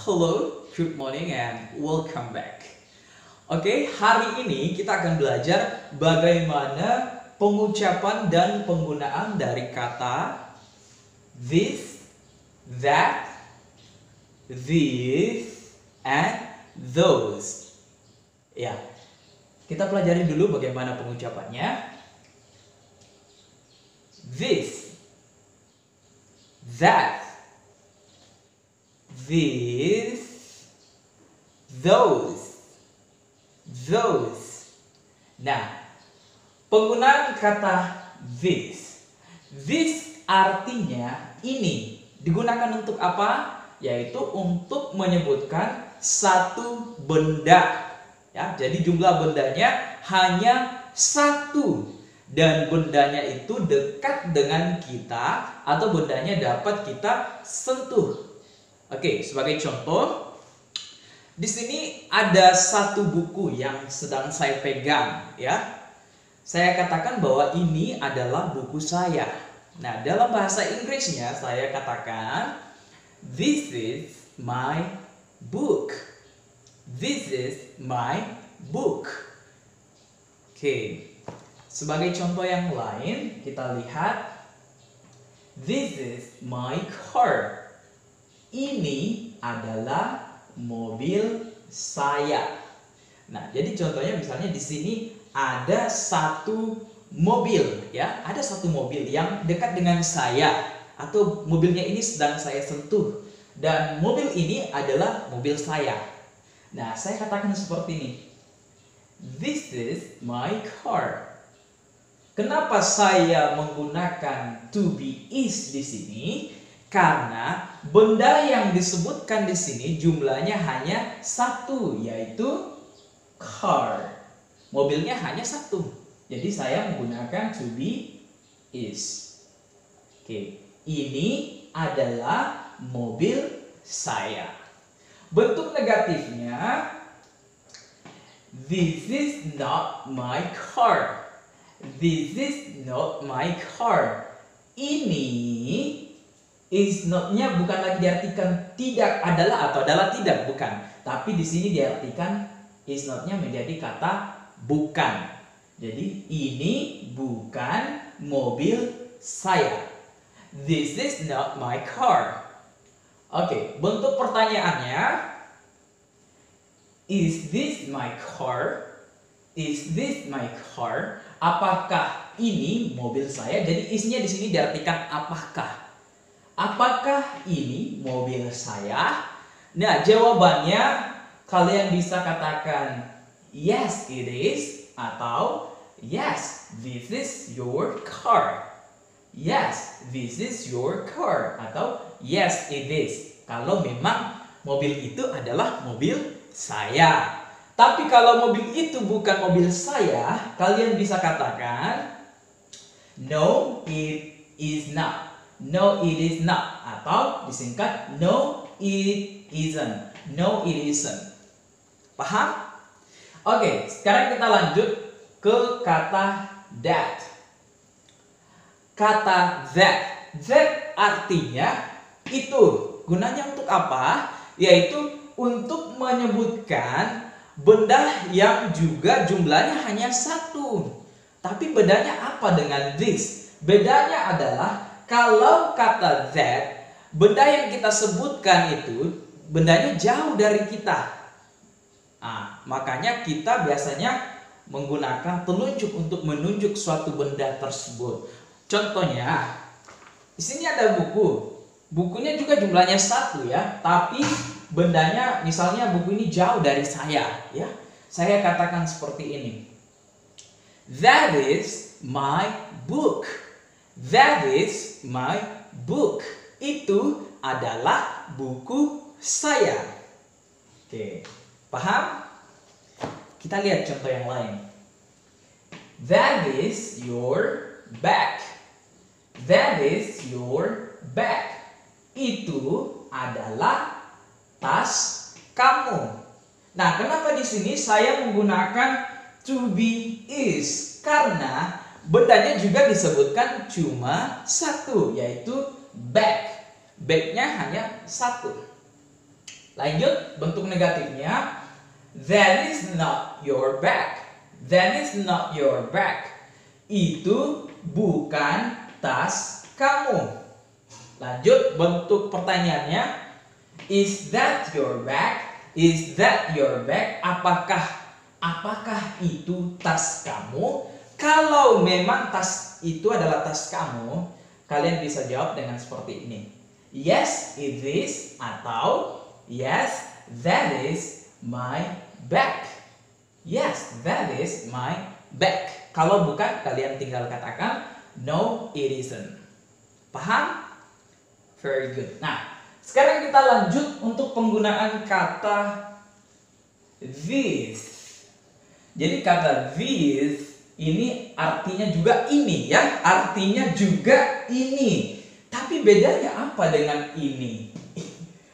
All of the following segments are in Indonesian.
Hello, good morning and welcome back. Oke, hari ini kita akan belajar bagaimana pengucapan dan penggunaan dari kata this, that, these, and those. Ya, kita pelajari dulu bagaimana pengucapannya. This, that, this, those. Nah, penggunaan kata this. This artinya ini. Digunakan untuk apa? Yaitu untuk menyebutkan satu benda. Ya, jadi jumlah bendanya hanya satu. Dan bendanya itu dekat dengan kita atau bendanya dapat kita sentuh. Oke, sebagai contoh, di sini ada satu buku yang sedang saya pegang, ya. Saya katakan bahwa ini adalah buku saya. Nah, dalam bahasa Inggrisnya saya katakan this is my book. This is my book. Oke. Sebagai contoh yang lain, kita lihat this is my car. Ini adalah mobil saya. Nah, jadi contohnya misalnya di sini ada satu mobil, ya, ada satu mobil yang dekat dengan saya atau mobilnya ini sedang saya sentuh dan mobil ini adalah mobil saya. Nah, saya katakan seperti ini. This is my car. Kenapa saya menggunakan to be is di sini? Karena benda yang disebutkan di sini jumlahnya hanya satu, yaitu car. Mobilnya hanya satu. Jadi saya menggunakan to be is. Oke, ini adalah mobil saya. Bentuk negatifnya, this is not my car. This is not my car. Ini is not-nya bukan lagi diartikan tidak adalah atau adalah tidak, bukan. Tapi di sini diartikan is not-nya menjadi kata bukan. Jadi ini bukan mobil saya. This is not my car. Oke, bentuk pertanyaannya, is this my car? Is this my car? Apakah ini mobil saya? Jadi is-nya di sini diartikan apakah. Apakah ini mobil saya? Nah, jawabannya kalian bisa katakan yes it is atau yes this is your car. Yes this is your car atau yes it is. Kalau memang mobil itu adalah mobil saya. Tapi kalau mobil itu bukan mobil saya, kalian bisa katakan no it is not. No it is not atau disingkat no it isn't. No it isn't. Paham? Oke, sekarang kita lanjut ke kata that. Kata that. That artinya itu. Gunanya untuk apa? Yaitu untuk menyebutkan benda yang juga jumlahnya hanya satu. Tapi bedanya apa dengan this? Bedanya adalah kalau kata that, benda yang kita sebutkan itu bendanya jauh dari kita. Nah, makanya kita biasanya menggunakan telunjuk untuk menunjuk suatu benda tersebut. Contohnya, di sini ada buku. Bukunya juga jumlahnya satu, ya, tapi bendanya misalnya buku ini jauh dari saya, ya. Saya katakan seperti ini. That is my book. That is my book. Itu adalah buku saya. Oke, paham? Kita lihat contoh yang lain. That is your bag. That is your bag. Itu adalah tas kamu. Nah, kenapa di sini saya menggunakan to be is? Karena bendanya juga disebutkan cuma satu, yaitu bag. Bag-nya hanya satu. Lanjut, bentuk negatifnya. That is not your bag. That is not your bag. Itu bukan tas kamu. Lanjut, bentuk pertanyaannya. Is that your bag? Is that your bag? Apakah itu tas kamu? Kalau memang tas itu adalah tas kamu, kalian bisa jawab dengan seperti ini. Yes, it is. Atau yes, that is my bag. Yes, that is my bag. Kalau bukan, kalian tinggal katakan no, it isn't. Paham? Very good. Nah, sekarang kita lanjut untuk penggunaan kata this. Jadi kata this ini artinya juga ini ya, artinya juga ini. Tapi bedanya apa dengan ini?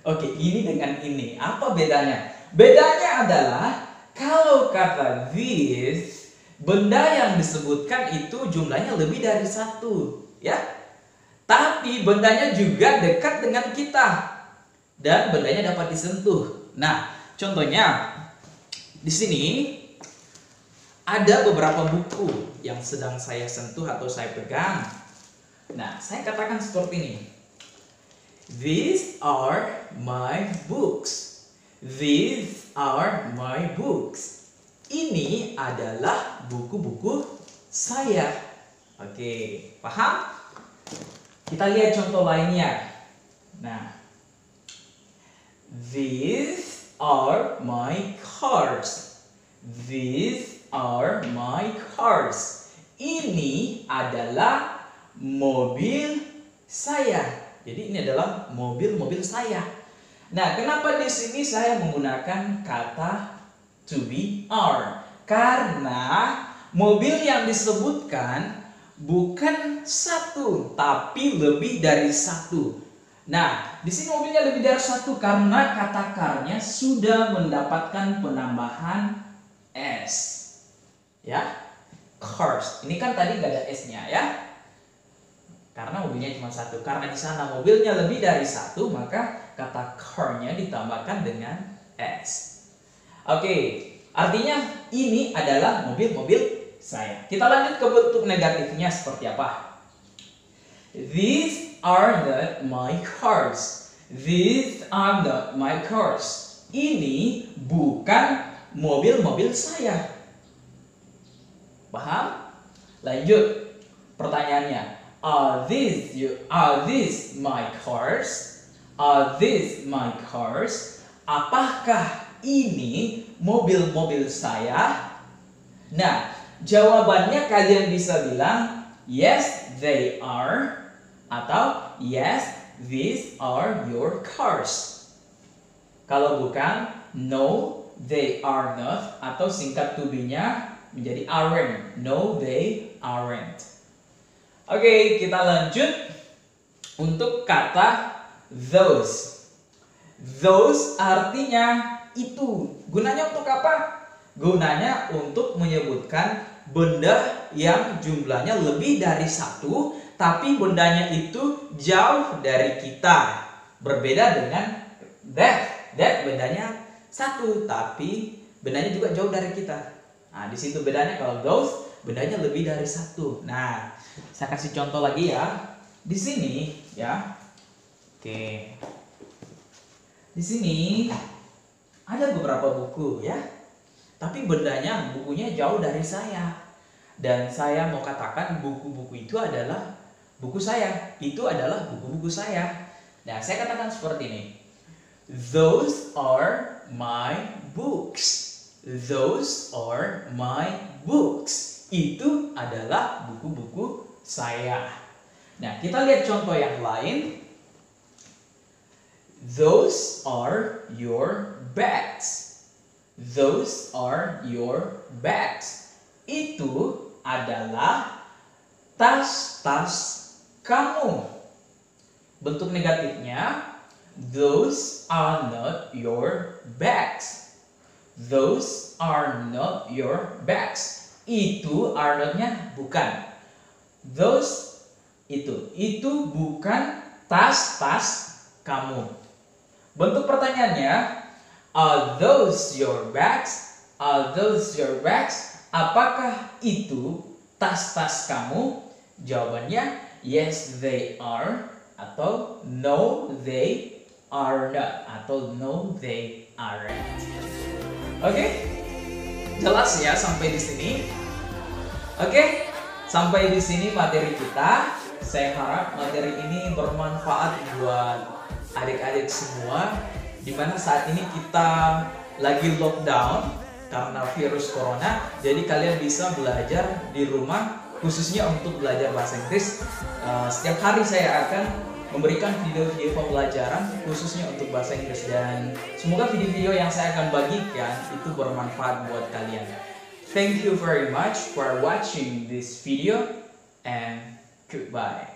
Oke, ini dengan ini. Apa bedanya? Bedanya adalah kalau kata this, benda yang disebutkan itu jumlahnya lebih dari satu, ya. Tapi bendanya juga dekat dengan kita dan bendanya dapat disentuh. Nah, contohnya di sini ada beberapa buku yang sedang saya sentuh atau saya pegang. Nah, saya katakan seperti ini. These are my books. These are my books. Ini adalah buku-buku saya. Oke, paham? Kita lihat contoh lainnya. Nah, these are my cars. These are my cars. Ini adalah mobil saya. Jadi ini adalah mobil-mobil saya. Nah, kenapa di sini saya menggunakan kata to be are? Karena mobil yang disebutkan bukan satu, tapi lebih dari satu. Nah, di sini mobilnya lebih dari satu karena kata car-nya sudah mendapatkan penambahan s. Ya, cars. Ini kan tadi nggak ada s-nya ya. Karena mobilnya cuma satu. Karena di sana mobilnya lebih dari satu, maka kata car-nya ditambahkan dengan s. Oke, artinya ini adalah mobil-mobil saya. Kita lanjut ke bentuk negatifnya seperti apa. These are not my cars. These are not my cars. Ini bukan mobil-mobil saya. Paham? Lanjut. Pertanyaannya, are these my cars? Are these my cars? Apakah ini mobil-mobil saya? Nah, jawabannya kalian bisa bilang yes they are atau yes these are your cars. Kalau bukan no they are not atau singkat to be-nya menjadi aren't. No they aren't. Oke, kita lanjut untuk kata those. Those artinya itu. Gunanya untuk apa? Gunanya untuk menyebutkan benda yang jumlahnya lebih dari satu, tapi bendanya itu jauh dari kita. Berbeda dengan that. That bendanya satu, tapi bendanya juga jauh dari kita. Nah, di situ bedanya. Kalau those bendanya lebih dari satu. Nah, saya kasih contoh lagi ya. Di sini ya. Oke. Di sini ada beberapa buku ya. Tapi bendanya, bukunya jauh dari saya. Dan saya mau katakan buku-buku itu adalah buku saya. Itu adalah buku-buku saya. Nah, saya katakan seperti ini. Those are my books. Those are my books. Itu adalah buku-buku saya. Nah, kita lihat contoh yang lain. Those are your bags. Those are your bags. Itu adalah tas-tas kamu. Bentuk negatifnya, those are not your bags. Those are not your bags. Itu are not-nya bukan. Those itu bukan tas-tas kamu. Bentuk pertanyaannya, are those your bags? Are those your bags? Apakah itu tas-tas kamu? Jawabannya yes they are, atau no they are not, atau no they aren't. Oke? Jelas ya sampai di sini? Oke? Sampai di sini materi kita. Saya harap materi ini bermanfaat buat adik-adik semua, dimana saat ini kita lagi lockdown karena virus corona. Jadi kalian bisa belajar di rumah, khususnya untuk belajar bahasa Inggris. Setiap hari saya akan memberikan video-video pembelajaran khususnya untuk bahasa Inggris, dan semoga video-video yang saya akan bagikan itu bermanfaat buat kalian. Thank you very much for watching this video and goodbye.